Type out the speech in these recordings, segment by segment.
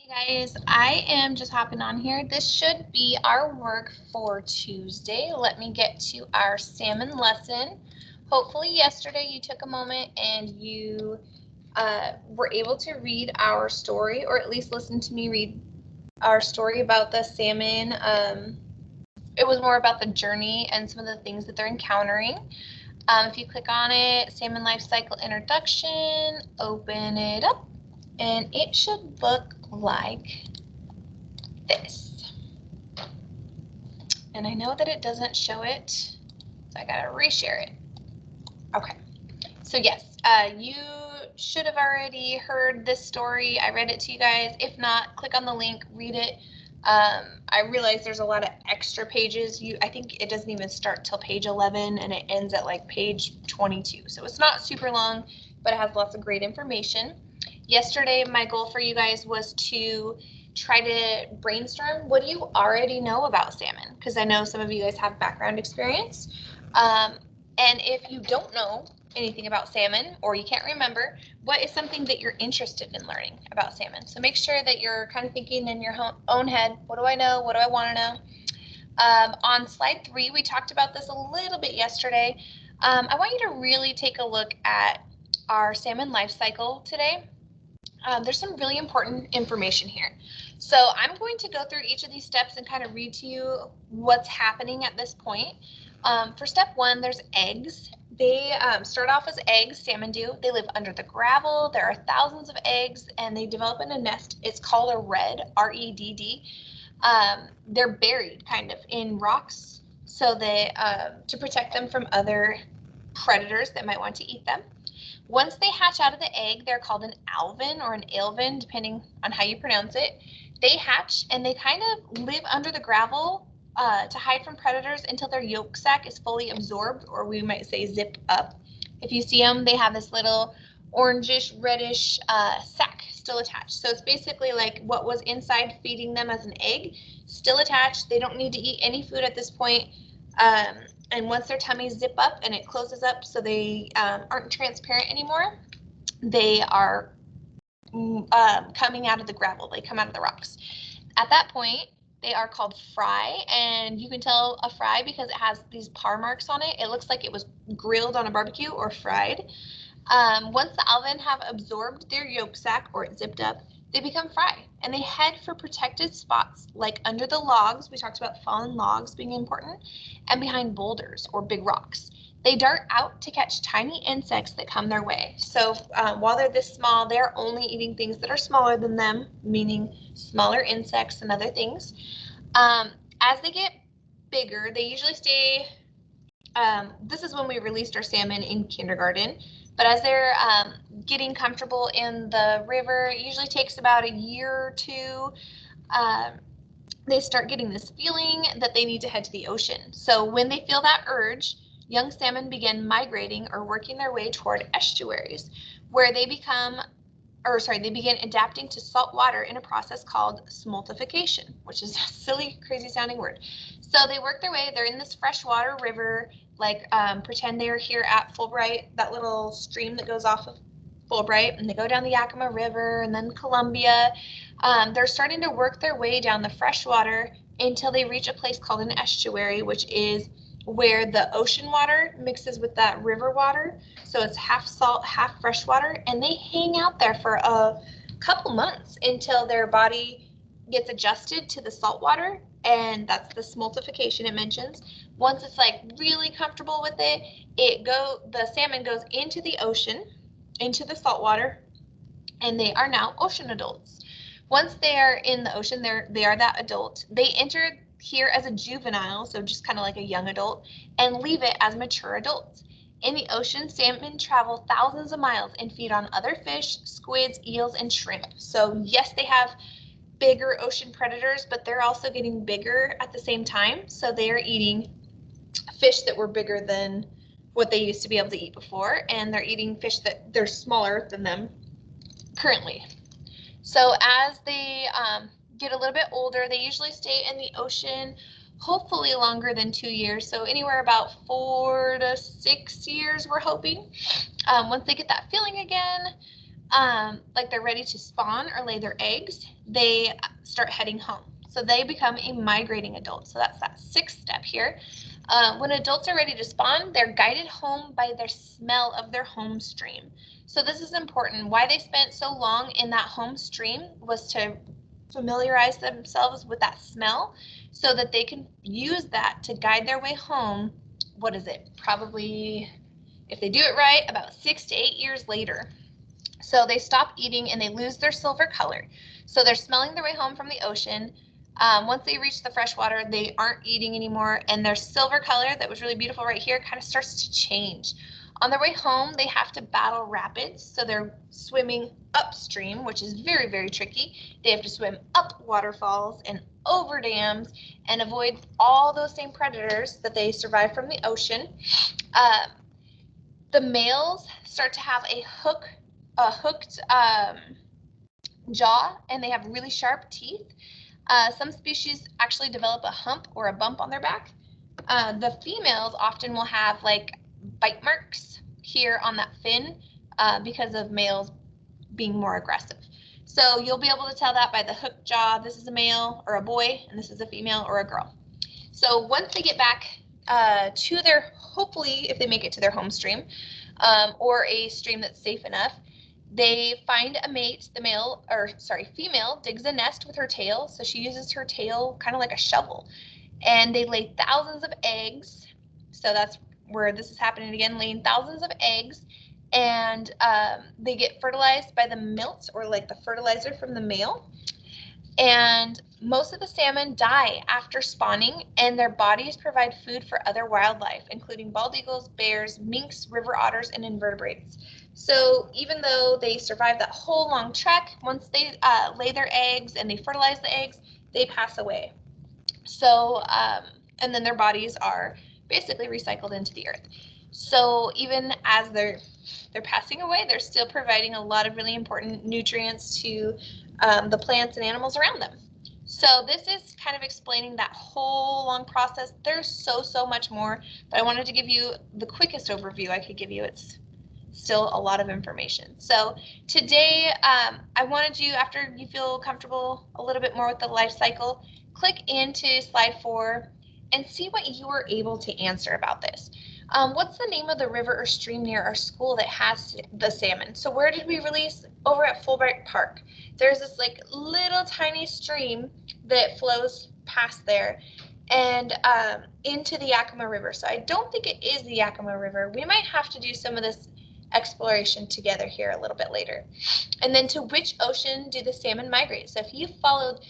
Hey guys, I am just hopping on here. This should be our work for Tuesday. Let me get to our salmon lesson. Hopefully yesterday you took a moment and you were able to read our story, or at least listen to me read our story about the salmon. It was more about the journey and some of the things that they're encountering. If you click on it, salmon life cycle introduction, open it up, and it should look like this. And I know that it doesn't show it, so I gotta reshare it. Okay, so yes, you should have already heard this story. I read it to you guys. If not, click on the link, read it. I realize there's a lot of extra pages. I think it doesn't even start till page 11 and it ends at like page 22. So it's not super long, but it has lots of great information. Yesterday, my goal for you guys was to try to brainstorm, what do you already know about salmon? Because I know some of you guys have background experience. And if you don't know anything about salmon, or you can't remember, what is something that you're interested in learning about salmon? So make sure that you're kind of thinking in your own head, what do I know? What do I want to know? On slide 3, we talked about this a little bit yesterday. I want you to really take a look at our salmon life cycle today. There's some really important information here. So I'm going to go through each of these steps and kind of read to you what's happening at this point. For step 1, there's eggs. They start off as eggs, salmon do. They live under the gravel. There are thousands of eggs, and they develop in a nest. It's called a redd, R-E-D-D. They're buried kind of in rocks so they to protect them from other predators that might want to eat them. Once they hatch out of the egg, they're called an alvin or an alvin, depending on how you pronounce it. They hatch and they kind of live under the gravel to hide from predators until their yolk sac is fully absorbed, or we might say zip up. If you see them, they have this little orangish, reddish sac still attached. So it's basically like what was inside feeding them as an egg, still attached. They don't need to eat any food at this point. And once their tummies zip up and it closes up so they aren't transparent anymore, they are coming out of the gravel. They come out of the rocks. At that point, they are called fry, and you can tell a fry because it has these par marks on it. It looks like it was grilled on a barbecue or fried. Once the alvin have absorbed their yolk sac or it zipped up, they become fry and they head for protected spots like under the logs. We talked about fallen logs being important, and behind boulders or big rocks. They dart out to catch tiny insects that come their way. So while they're this small, they're only eating things that are smaller than them, meaning smaller insects and other things. As they get bigger, they usually stay, this is when we released our salmon in kindergarten, but as they're getting comfortable in the river, it usually takes about a year or two. They start getting this feeling that they need to head to the ocean. So when they feel that urge, young salmon begin migrating or working their way toward estuaries, where they begin adapting to salt water in a process called smoltification, which is a silly, crazy sounding word. So they work their way, they're in this freshwater river, like pretend they're here at Fulbright, that little stream that goes off of Fulbright, and they go down the Yakima River and then Columbia. They're starting to work their way down the freshwater until they reach a place called an estuary, which is where the ocean water mixes with that river water. So it's half salt, half fresh water, and they hang out there for a couple months until their body gets adjusted to the salt water, and that's the smoltification it mentions. Once it's like really comfortable with it, the salmon goes into the ocean, into the salt water, and they are now ocean adults. Once they are in the ocean, they are that adult. They enter here as a juvenile, so just kind of like a young adult, and leave it as mature adults. In the ocean, salmon travel thousands of miles and feed on other fish, squids, eels, and shrimp. So yes, they have bigger ocean predators, but they're also getting bigger at the same time. So they are eating fish that were bigger than what they used to be able to eat before, and they're eating fish that they're smaller than them currently. So as they get a little bit older, they usually stay in the ocean hopefully longer than 2 years, so anywhere about 4 to 6 years, we're hoping. Once they get that feeling again, like they're ready to spawn or lay their eggs, they start heading home. So they become a migrating adult. So that's that 6th step here. When adults are ready to spawn, they're guided home by their smell of their home stream. So this is important. Why they spent so long in that home stream was to familiarize themselves with that smell so that they can use that to guide their way home. What is it? Probably, if they do it right, about 6 to 8 years later. So they stop eating and they lose their silver color. So they're smelling their way home from the ocean. Once they reach the freshwater, they aren't eating anymore, and their silver color that was really beautiful right here kind of starts to change. On their way home, they have to battle rapids, so they're swimming upstream, which is very, very tricky. They have to swim up waterfalls and over dams and avoid all those same predators that they survived from the ocean. The males start to have a hooked jaw, and they have really sharp teeth. Some species actually develop a hump or a bump on their back. The females often will have like bite marks here on that fin because of males being more aggressive. So you'll be able to tell that by the hooked jaw. This is a male or a boy, and this is a female or a girl. So once they get back to their, hopefully if they make it to their home stream or a stream that's safe enough, they find a mate. The female digs a nest with her tail. So she uses her tail kind of like a shovel, and they lay thousands of eggs. So that's where this is happening again, laying thousands of eggs, and they get fertilized by the milt, or like the fertilizer from the male. And most of the salmon die after spawning, and their bodies provide food for other wildlife, including bald eagles, bears, minks, river otters, and invertebrates. So even though they survive that whole long trek, once they lay their eggs and they fertilize the eggs, they pass away. So, and then their bodies are basically recycled into the earth. So even as they're passing away, they're still providing a lot of really important nutrients to the plants and animals around them. So this is kind of explaining that whole long process. There's so much more, but I wanted to give you the quickest overview I could give you. It's still a lot of information. So today I wanted you, after you feel comfortable a little bit more with the life cycle, click into slide 4 and see what you were able to answer about this. What's the name of the river or stream near our school that has the salmon? So where did we release? Over at Fulbright Park. There's this like little tiny stream that flows past there and into the Yakima River. So I don't think it is the Yakima River. We might have to do some of this exploration together here a little bit later. And then, to which ocean do the salmon migrate? So if you followed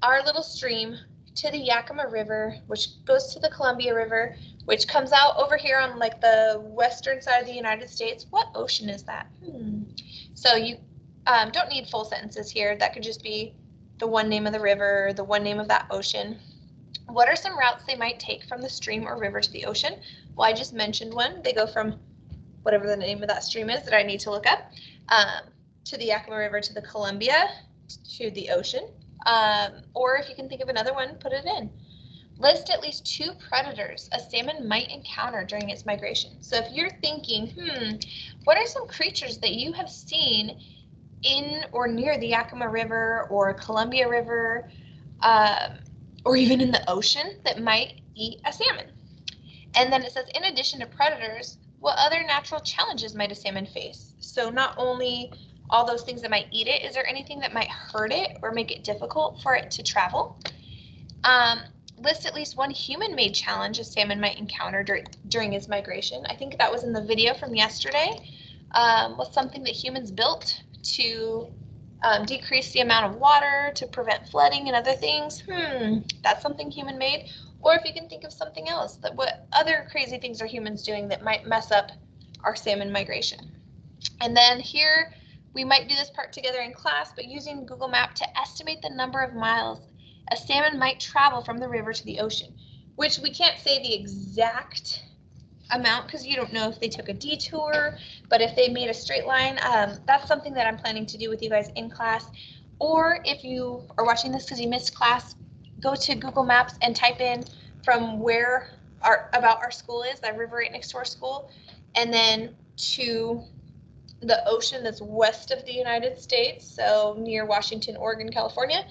our little stream to the Yakima River, which goes to the Columbia River, which comes out over here on like the western side of the United States, what ocean is that? So you don't need full sentences here. That could just be the one name of the river, the one name of that ocean. What are some routes they might take from the stream or river to the ocean? Well, I just mentioned one. They go from whatever the name of that stream is that I need to look up, to the Yakima River, to the Columbia, to the ocean. Or if you can think of another one, put it in. List at least 2 predators a salmon might encounter during its migration. So if you're thinking, what are some creatures that you have seen in or near the Yakima River or Columbia River, or even in the ocean that might eat a salmon? And then it says, in addition to predators, what other natural challenges might a salmon face? So not only all those things that might eat it, is there anything that might hurt it or make it difficult for it to travel? List at least 1 human-made challenge a salmon might encounter during its migration. I think that was in the video from yesterday. Was something that humans built to decrease the amount of water, to prevent flooding and other things. That's something human-made. Or if you can think of something else, that what other crazy things are humans doing that might mess up our salmon migration. And then here, we might do this part together in class, but using Google Map to estimate the number of miles a salmon might travel from the river to the ocean, which we can't say the exact amount because you don't know if they took a detour, but if they made a straight line, that's something that I'm planning to do with you guys in class. Or if you are watching this because you missed class, go to Google Maps and type in from where about our school is, that river right next to our school, and then to the ocean that's west of the United States, so near Washington, Oregon, California.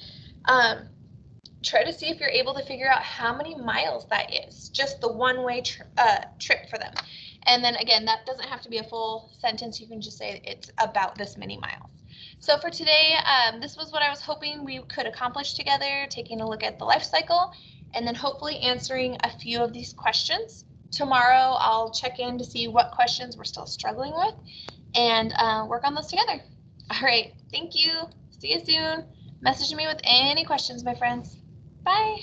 Try to see if you're able to figure out how many miles that is, just the one-way trip for them. And then again, that doesn't have to be a full sentence. You can just say it's about this many miles. So for today, this was what I was hoping we could accomplish together, taking a look at the life cycle and then hopefully answering a few of these questions. Tomorrow, I'll check in to see what questions we're still struggling with and work on those together. All right, thank you. See you soon. Message me with any questions, my friends. Bye.